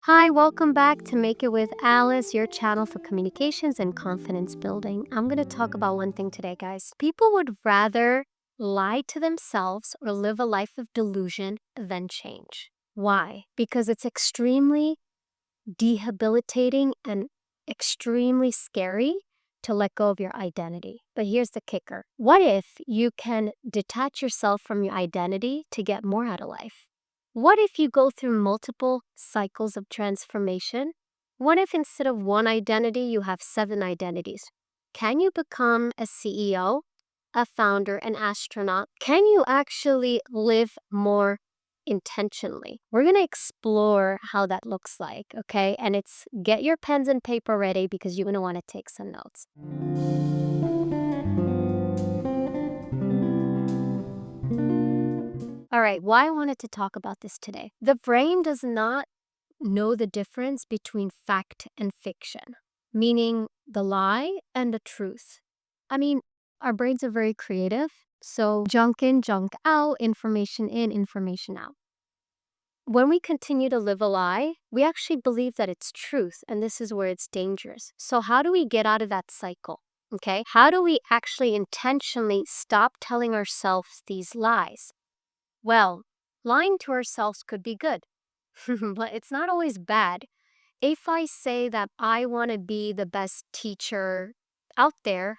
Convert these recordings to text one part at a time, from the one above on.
Hi, welcome back to Make It with Alice, your channel for communications and confidence building. I'm going to talk about one thing today, guys. People would rather lie to themselves or live a life of delusion than change. Why? Because it's extremely debilitating and extremely scary to let go of your identity. But here's the kicker. What if you can detach yourself from your identity to get more out of life? What if you go through multiple cycles of transformation? What if instead of one identity, you have 7 identities? Can you become a CEO, a founder, an astronaut? Can you actually live more intentionally? We're going to explore how that looks like, okay? And it's get your pens and paper ready because you're going to want to take some notes. All right, why I wanted to talk about this today. The brain does not know the difference between fact and fiction, meaning the lie and the truth. I mean, our brains are very creative. So junk in, junk out, information in, information out. When we continue to live a lie, we actually believe that it's truth, and this is where it's dangerous. So how do we get out of that cycle? Okay, how do we actually intentionally stop telling ourselves these lies? Well, lying to ourselves could be good, but it's not always bad. If I say that I want to be the best teacher out there,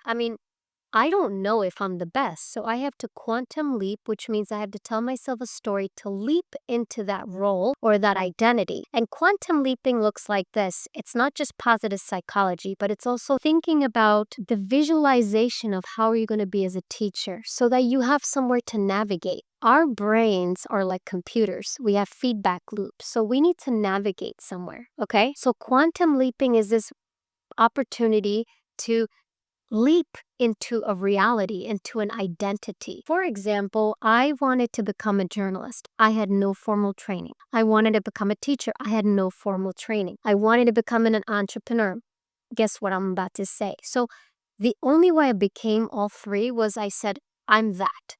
I don't know if I'm the best. So I have to quantum leap, which means I have to tell myself a story to leap into that role or that identity. And quantum leaping looks like this. It's not just positive psychology, but it's also thinking about the visualization of how are you going to be as a teacher so that you have somewhere to navigate. Our brains are like computers. We have feedback loops. So we need to navigate somewhere. Okay. So quantum leaping is this opportunity to leap into a reality, into an identity. For example, I wanted to become a journalist. I had no formal training. I wanted to become a teacher. I had no formal training. I wanted to become an entrepreneur. Guess what I'm about to say? So the only way I became all three was I said, I'm that.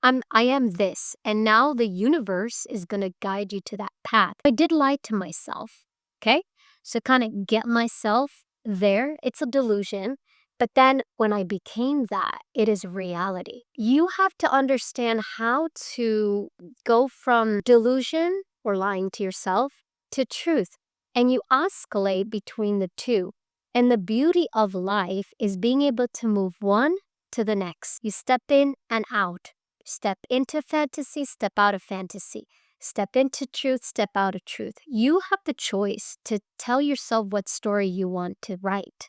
I am this. And now the universe is going to guide you to that path. I did lie to myself. Okay. So kind of get myself there. It's a delusion. But then when I became that, it is reality. You have to understand how to go from delusion or lying to yourself to truth. And you oscillate between the two. And the beauty of life is being able to move one to the next. You step in and out. Step into fantasy, step out of fantasy. Step into truth, step out of truth. You have the choice to tell yourself what story you want to write.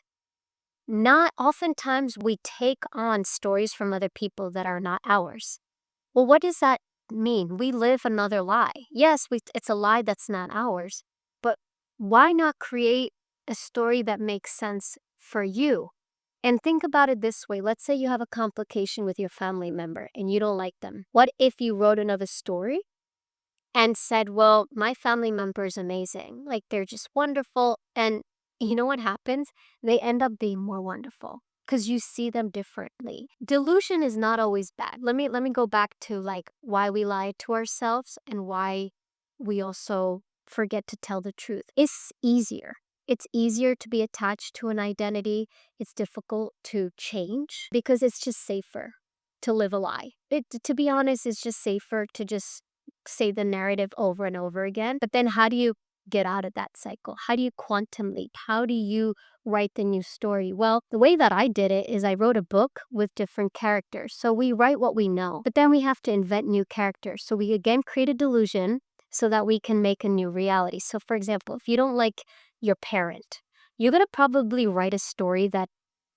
Not oftentimes we take on stories from other people that are not ours. Well, what does that mean? We live another lie. Yes, it's a lie that's not ours, but why not create a story that makes sense for you? And think about it this way. Let's say you have a complication with your family member and you don't like them. What if you wrote another story and said, well, my family member is amazing. Like they're just wonderful. And you know what happens? They end up being more wonderful because you see them differently. Delusion is not always bad. Let me go back to like why we lie to ourselves and why we also forget to tell the truth. It's easier. It's easier to be attached to an identity. It's difficult to change because it's just safer to live a lie. To be honest, it's just safer to just say the narrative over and over again. But then how do you get out of that cycle? How do you quantum leap? How do you write the new story? Well, the way that I did it is I wrote a book with different characters. So we write what we know, but then we have to invent new characters. So we again create a delusion so that we can make a new reality. So for example, if you don't like your parent, you're going to probably write a story that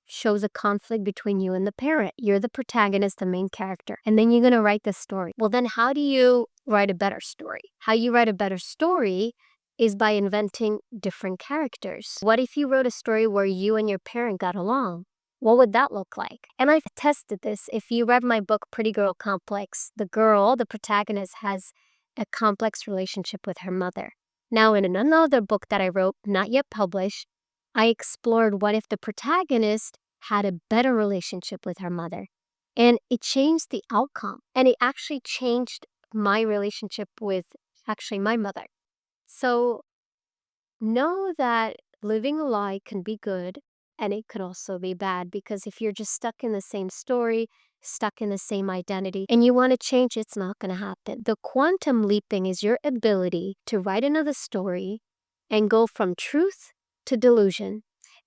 shows a conflict between you and the parent. You're the protagonist, the main character, and then you're going to write the story. Well, then how do you write a better story? How you write a better story is by inventing different characters. What if you wrote a story where you and your parent got along? What would that look like? And I've tested this. If you read my book, Pretty Girl Complex, the girl, the protagonist, has a complex relationship with her mother. Now, in another book that I wrote, not yet published, I explored what if the protagonist had a better relationship with her mother. And it changed the outcome. And it actually changed my relationship with actually my mother. So know that living a lie can be good and it could also be bad, because if you're just stuck in the same story, stuck in the same identity, and you want to change, it's not going to happen. The quantum leaping is your ability to write another story and go from truth to delusion,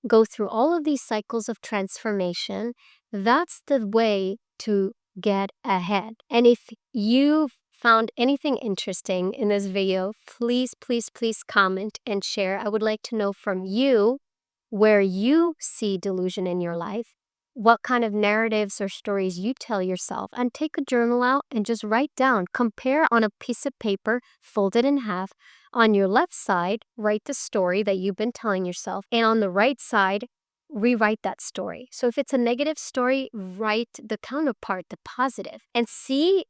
go through all of these cycles of transformation. That's the way to get ahead. And if you found anything interesting in this video, please, please, please comment and share. I would like to know from you where you see delusion in your life, what kind of narratives or stories you tell yourself, and take a journal out and just write down, compare on a piece of paper, fold it in half. On your left side, write the story that you've been telling yourself, and on the right side, rewrite that story. So if it's a negative story, write the counterpart, the positive, and see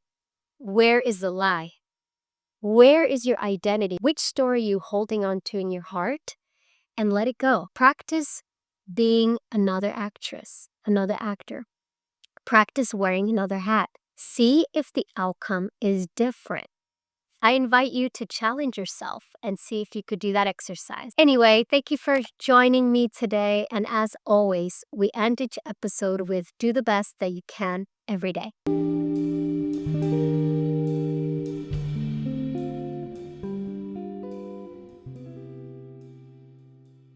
where is the lie. Where is your identity? Which story are you holding on to in your heart? And let it go. Practice being another actress, another actor. Practice wearing another hat. See if the outcome is different. I invite you to challenge yourself and see if you could do that exercise. Anyway, thank you for joining me today. And as always, we end each episode with do the best that you can every day.